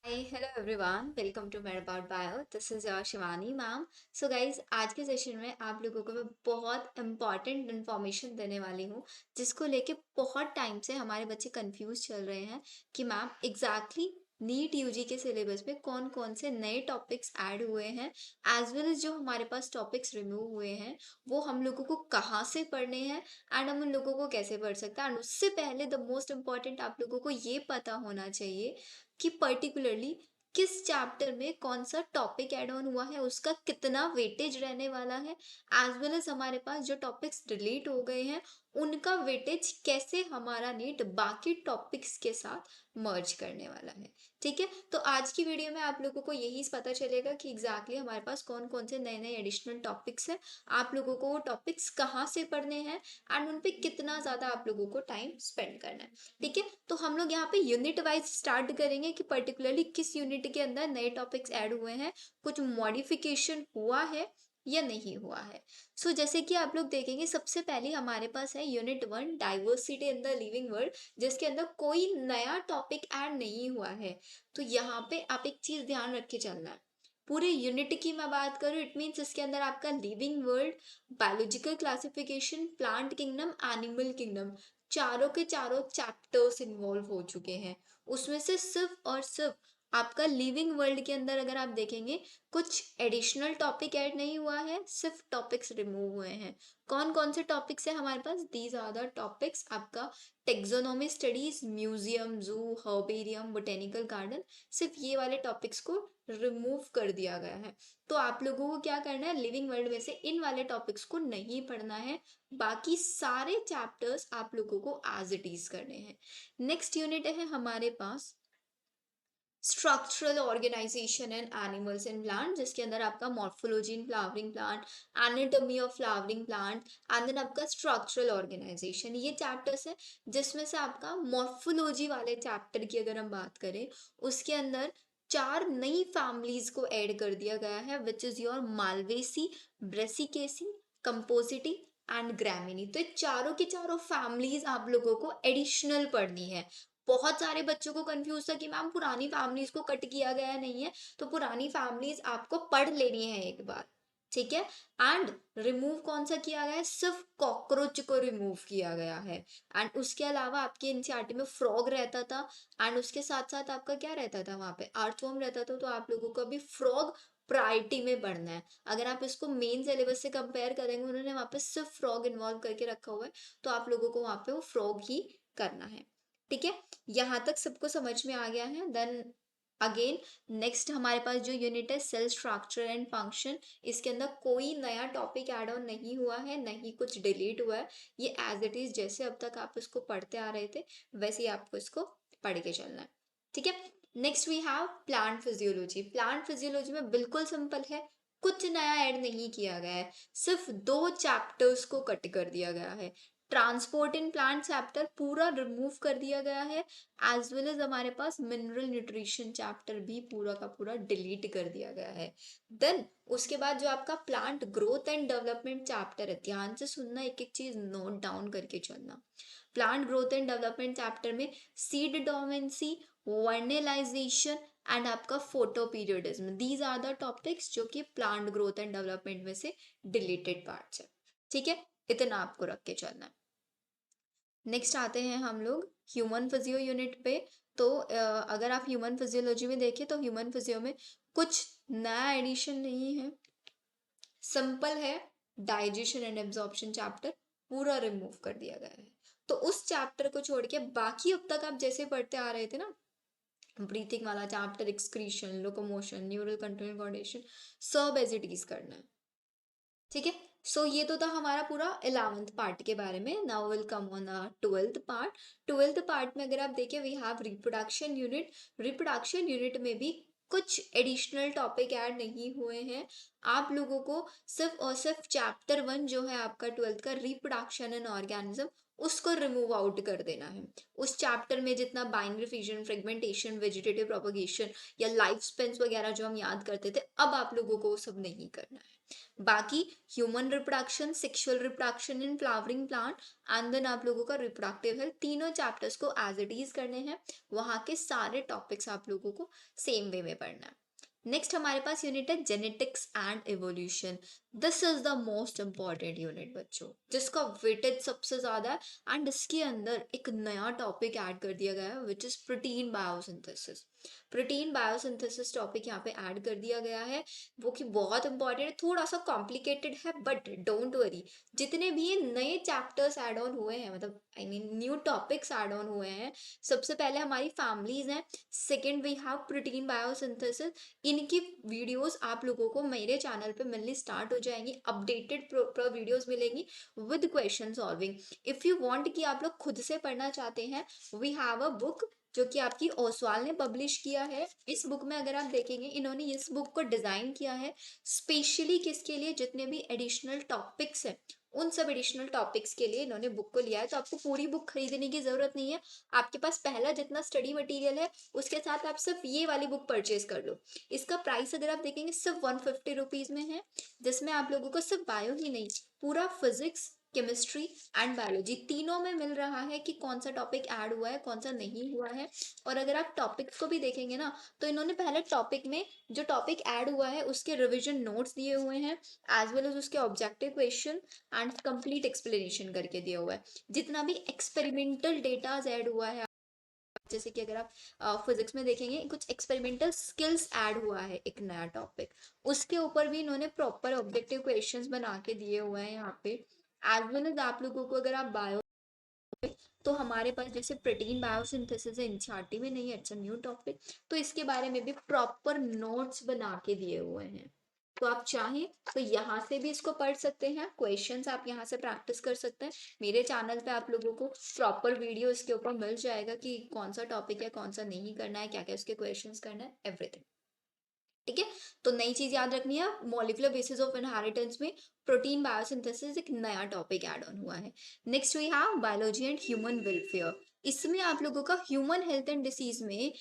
Hi hello everyone welcome to मेरा about bio this is your Shivani ma'am. So guys आज के session में आप लोगों को मैं बहुत इंपॉर्टेंट इन्फॉर्मेशन देने वाली हूँ जिसको लेके बहुत टाइम से हमारे बच्चे कंफ्यूज चल रहे हैं कि मैम एग्जैक्टली नीट यूजी के सिलेबस में कौन कौन से नए टॉपिक्स ऐड हुए हैं एज वेल एज जो हमारे पास टॉपिक्स रिमूव हुए हैं वो हम लोगों को कहाँ से पढ़ने हैं एंड हम उन लोगों को कैसे पढ़ सकते हैं। एंड उससे पहले द मोस्ट इम्पॉर्टेंट आप लोगों को ये पता होना चाहिए कि पर्टिकुलरली किस चैप्टर में कौन सा टॉपिक ऐड ऑन हुआ है, उसका कितना वेटेज रहने वाला है, एज वेल एज हमारे पास जो टॉपिक्स डिलीट हो गए हैं उनका वेटेज कैसे हमारा नीट बाकी टॉपिक्स के साथ मर्ज करने वाला है। ठीक है, तो आज की वीडियो में आप लोगों को यही पता चलेगा कि एग्जैक्टली हमारे पास कौन कौन से नए नए एडिशनल टॉपिक्स हैं, आप लोगों को वो टॉपिक्स कहाँ से पढ़ने हैं एंड उन पे कितना ज़्यादा आप लोगों को टाइम स्पेंड करना है। ठीक है, तो हम लोग यहाँ पे यूनिट वाइज स्टार्ट करेंगे कि पर्टिकुलरली किस यूनिट के अंदर नए टॉपिक्स ऐड हुए हैं, कुछ मॉडिफिकेशन हुआ है या नहीं हुआ है। जैसे कि आप लोग देखेंगे सबसे पहले हमारे पास है unit 1 diversity in the living world, जिसके अंदर कोई नया टॉपिक ऐड नहीं हुआ है। तो यहाँ पे आप एक चीज ध्यान रख के चलना है, पूरे यूनिट की मैं बात करूँ इट मीन्स इसके अंदर आपका living world, biological classification, plant kingdom, animal kingdom, चारों के चारों चैप्टर्स इन्वॉल्व हो चुके हैं। उसमें से सिर्फ और सिर्फ आपका लिविंग वर्ल्ड के अंदर अगर आप देखेंगे कुछ एडिशनल टॉपिक ऐड नहीं हुआ है, सिर्फ टॉपिक्स रिमूव हुए हैं। कौन कौन से टॉपिक्स है हमारे पास? These are the topics. आपका taxonomy studies, museum, zoo, herbarium, botanical garden, सिर्फ ये वाले टॉपिक्स को रिमूव कर दिया गया है। तो आप लोगों को क्या करना है, लिविंग वर्ल्ड में से इन वाले टॉपिक्स को नहीं पढ़ना है, बाकी सारे चैप्टर्स आप लोगों को एज इट इज करने हैं। नेक्स्ट यूनिट है हमारे पास structural organisation and animals and plant, जिसके अंदर आपका morphology in flowering plant, anatomy of flowering plant and then आपका स्ट्रक्चरल ऑर्गेनाइजेशन, ये चैप्टर्स है। जिसमें से आपका मॉर्फोलॉजी वाले चैप्टर की अगर हम बात करें उसके अंदर चार नई फैमिलीज को ऐड कर दिया गया है, which is your Malvaceae, Brassicaceae, Compositae and ग्रामिनी। तो ये चारों की चारों फैमिलीज आप लोगों को एडिशनल पढ़नी है। बहुत सारे बच्चों को कंफ्यूज था कि मैम पुरानी फैमिलीज को कट किया गया नहीं है, तो पुरानी फैमिलीज आपको पढ़ लेनी है एक बार। ठीक है, एंड रिमूव कौन सा किया गया है? सिर्फ कॉकरोच को रिमूव किया गया है। एंड उसके अलावा आपके एनसीईआरटी में फ्रॉग रहता था, एंड उसके साथ साथ आपका क्या रहता था वहां पे? अर्थवर्म रहता था। तो आप लोगों को अभी फ्रॉग प्रायोरिटी में पढ़ना है। अगर आप इसको मेन सिलेबस से कंपेयर करेंगे, उन्होंने वहां पे सिर्फ फ्रॉग इन्वॉल्व करके रखा हुआ है, तो आप लोगों को वहां पे वो फ्रॉग ही करना है। ठीक है, यहाँ तक सबको समझ में आ गया है। देन अगेन नेक्स्ट हमारे पास जो यूनिट है सेल स्ट्रक्चर एंड फंक्शन, इसके अंदर कोई नया टॉपिक ऐड ऑन नहीं हुआ है, नहीं कुछ डिलीट हुआ है। ये एज इट इज जैसे अब तक आप इसको पढ़ते आ रहे थे वैसे ही आपको इसको पढ़ के चलना है। ठीक है, next we have plant physiology. Plant physiology में बिल्कुल सिंपल है, कुछ नया ऐड नहीं किया गया है, सिर्फ दो चैप्टर्स को कट कर दिया गया है। ट्रांसपोर्ट इन प्लांट चैप्टर पूरा रिमूव कर दिया गया है, एज वेल एज हमारे पास मिनरल न्यूट्रिशन चैप्टर भी पूरा का पूरा डिलीट कर दिया गया है। देन उसके बाद जो आपका plant growth and development chapter है, ध्यान से सुनना, एक एक चीज नोट डाउन करके चलना। Plant growth and development chapter में सीड डोमेंसी, वर्नेलाइजेशन एंड आपका photoperiodism, these are the topics जो कि प्लांट ग्रोथ एंड डेवलपमेंट में से डिलीटेड पार्ट्स है। ठीक है, इतना आपको रख के चलना है। नेक्स्ट आते हैं हम लोग ह्यूमन फिजियो यूनिट पे। तो अगर आप ह्यूमन फिजियोलॉजी में देखें तो ह्यूमन फिजियो में कुछ नया एडिशन नहीं है, सिंपल है। डाइजेशन एंड एब्जॉर्प्शन चैप्टर पूरा रिमूव कर दिया गया है। तो उस चैप्टर को छोड़ के बाकी अब तक आप जैसे पढ़ते आ रहे थे ना, ब्रीथिंग वाला chapter, excretion, locomotion, neural control coordination, सब एज इट इज करना है। ठीक है, ये तो था हमारा पूरा 11th पार्ट के बारे में। Now will come on 12th part. 12th part में अगर आप देखें we have reproduction unit. Reproduction unit में भी कुछ एडिशनल टॉपिक ऐड नहीं हुए हैं। आप लोगों को सिर्फ और सिर्फ चैप्टर 1 जो है आपका 12th का, रिप्रोडक्शन एंड ऑर्गेनिज्म, उसको रिमूव आउट कर देना है। उस चैप्टर में जितना binary fission, fragmentation, vegetative propagation या लाइफ स्पेन्स वगैरह जो हम याद करते थे, अब आप लोगों को वो सब नहीं करना है। बाकी human reproduction, sexual reproduction in flowering plant and then आप लोगों का रिप्रोडक्टिव हेल्थ, तीनों चैप्टर्स को एज इट इज करने हैं। वहाँ के सारे टॉपिक्स आप लोगों को सेम वे में पढ़ना है। नेक्स्ट हमारे पास यूनिट है genetics and evolution. This is the most important unit बच्चों, जिसका वेटेज सबसे ज्यादा है एंड इसके अंदर एक नया टॉपिक ऐड कर दिया गया है which is protein biosynthesis. Protein biosynthesis topic यहाँ पे ऐड कर दिया गया है, वो कि बहुत इंपॉर्टेंट है, थोड़ा सा कॉम्प्लिकेटेड है बट डोंट वरी। जितने भी ये नए चैप्टर्स ऐड ऑन हुए हैं, मतलब I mean new topics add on हुए हैं, सबसे पहले हमारी फैमिलीज हैं, second we have protein biosynthesis. इनकी वीडियोस आप लोगों को मेरे चैनल पे मिलनी स्टार्ट हो जाएंगी, अपडेटेड प्रॉपर वीडियोस मिलेंगी with question solving. If you want कि आप लोग खुद से पढ़ना चाहते हैं, वी हैव अ बुक जो कि आपकी ओसवाल ने पब्लिश किया है। इस बुक में अगर आप देखेंगे, इन्होंने इस बुक को डिजाइन किया है स्पेशली किसके लिए, जितने भी एडिशनल टॉपिक्स हैं उन सब एडिशनल टॉपिक्स के लिए इन्होंने बुक को लिया है। तो आपको पूरी बुक खरीदने की जरूरत नहीं है, आपके पास पहला जितना स्टडी मटेरियल है उसके साथ आप सिर्फ ये वाली बुक परचेज कर लो। इसका प्राइस अगर आप देखेंगे सिर्फ 150 रुपीज में है, जिसमें आप लोगों को सिर्फ बायो ही नहीं, पूरा फिजिक्स, केमिस्ट्री एंड बायोलॉजी तीनों में मिल रहा है कि कौन सा टॉपिक ऐड हुआ है, कौन सा नहीं हुआ है। और अगर आप टॉपिक्स को भी देखेंगे ना, तो इन्होंने पहले टॉपिक में जो टॉपिक ऐड हुआ है उसके रिविजन नोट्स दिए हुए हैं, एज वेल एज उसके objective question and complete explanation करके दिया हुआ है। जितना भी एक्सपेरिमेंटल डेटाज ऐड हुआ है, जैसे कि अगर आप फिजिक्स में देखेंगे, कुछ एक्सपेरिमेंटल स्किल्स ऐड हुआ है एक नया टॉपिक, उसके ऊपर भी इन्होंने प्रॉपर ऑब्जेक्टिव क्वेश्चंस बना के दिए हुए हैं यहाँ पे। एज वेल एज आप लोगों को अगर आप बायो, तो हमारे पास जैसे प्रोटीन बायोसिंथेसिस है, एनसीईआरटी में नहीं है, इट्स अ न्यू टॉपिक, तो इसके बारे में भी प्रॉपर नोट्स बना के दिए हुए हैं। तो आप चाहें तो यहाँ से भी इसको पढ़ सकते हैं, क्वेश्चंस आप यहाँ से प्रैक्टिस कर सकते हैं। मेरे चैनल पे आप लोगों को प्रॉपर वीडियो इसके ऊपर मिल जाएगा कि कौन सा टॉपिक है, कौन सा नहीं करना है, क्या क्या उसके क्वेश्चंस करना है, एवरीथिंग। ठीक है, तो नई चीज याद रखनी है, मॉलिक्यूलर बेसिस ऑफ इनहेरिटेंस में प्रोटीन बायोसिंथेसिस एक नया टॉपिक ऐड ऑन हुआ है। Next we have biology and human welfare. इसमें आप लोगों का ह्यूमन हेल्थ एंड डिसीज में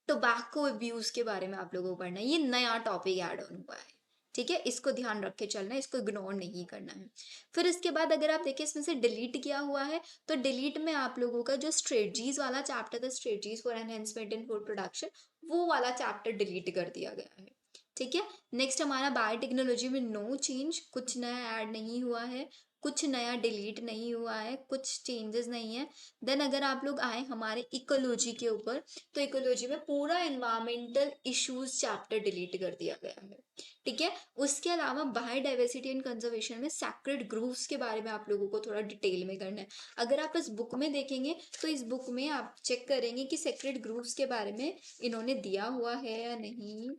टोबैको अब्यूज के बारे में आप लोगों को पढ़ना है, ये नया टॉपिक ऐड ऑन हुआ है। ठीक है, इसको ध्यान रख के चलना है, इसको इग्नोर नहीं करना है। फिर इसके बाद अगर आप देखिए इसमें से डिलीट किया हुआ है, तो डिलीट में आप लोगों का जो स्ट्रेटजीज वाला चैप्टर था, strategies for enhancement in food production, वो वाला चैप्टर डिलीट कर दिया गया है। ठीक है, नेक्स्ट हमारा बायोटेक्नोलॉजी में नो चेंज, कुछ नया ऐड नहीं हुआ है, कुछ नया डिलीट नहीं हुआ है, कुछ चेंजेस नहीं है। देन अगर आप लोग आए हमारे इकोलॉजी के ऊपर, तो इकोलॉजी में पूरा एनवायरमेंटल इश्यूज चैप्टर डिलीट कर दिया गया है। ठीक है, उसके अलावा बायोडाइवर्सिटी एंड कंजर्वेशन में सैक्रेड ग्रूव्स के बारे में आप लोगों को थोड़ा डिटेल में करना है। अगर आप इस बुक में देखेंगे, तो इस बुक में आप चेक करेंगे कि सैक्रेड ग्रूव्स के बारे में इन्होंने दिया हुआ है या नहीं।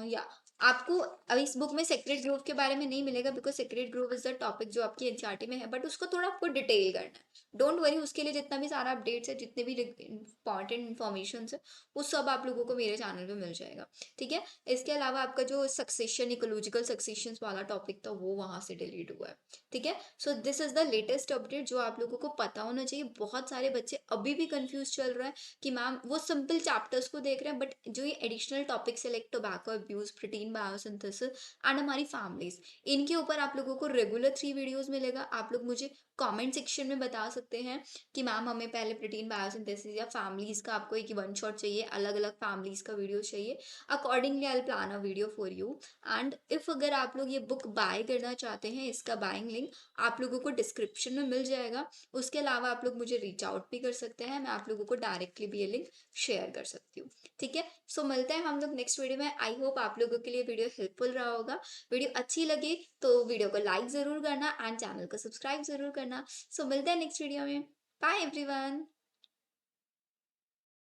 या आपको अभी इस बुक में सेक्रेट ग्रुप के बारे में नहीं मिलेगा, because secret group is the topic जो आपकी एनसीईआरटी में है, बट उसको थोड़ा आपको डिटेल करना है। डोंट वरी, उसके लिए जितना भी सारा अपडेट्स है, जितने भी इंपॉर्टेंट इन्फॉर्मेशन है, वो सब आप लोगों को मेरे चैनल पे मिल जाएगा। ठीक है, इसके अलावा आपका जो सक्सेशन, इकोलॉजिकल सक्सेशन वाला टॉपिक था, वो वहां से डिलीट हुआ है। ठीक है, so this is the latest update जो आप लोगों को पता होना चाहिए। बहुत सारे बच्चे अभी भी कंफ्यूज चल रहा है कि मैम वो सिंपल चैप्टर्स को देख रहे हैं, बट जो ये एडिशनल टॉपिक्स है like tobacco abuse, protein biosynthesis and हमारी फैमिलीज, इनके ऊपर आप लोगों को रेगुलर 3 वीडियोस मिलेगा। आप लोग मुझे कमेंट सेक्शन में बता सकते हैं कि मैम हमें पहले प्रोटीन बायोसिंथेसिस या फैमिलीज का आपको एक वन शॉट चाहिए, अलग अलग फैमिलीज का वीडियो चाहिए, accordingly I plan a video for you. And if अगर आप लोग ये बुक बाय करना चाहते हैं, इसका बाइंग लिंक आप लोगों को डिस्क्रिप्शन में मिल जाएगा। उसके अलावा आप लोग मुझे रीच आउट भी कर सकते हैं, मैं आप लोगों को डायरेक्टली भी ये लिंक शेयर कर सकती हूँ। ठीक है, सो मिलते हैं हम लोग नेक्स्ट वीडियो में। आई होप आप लोगों के लिए वीडियो हेल्पफुल रहा होगा। वीडियो अच्छी लगी तो वीडियो को लाइक जरूर करना एंड चैनल को सब्सक्राइब जरूर करना। सो मिलते हैं नेक्स्ट वीडियो में। Bye everyone.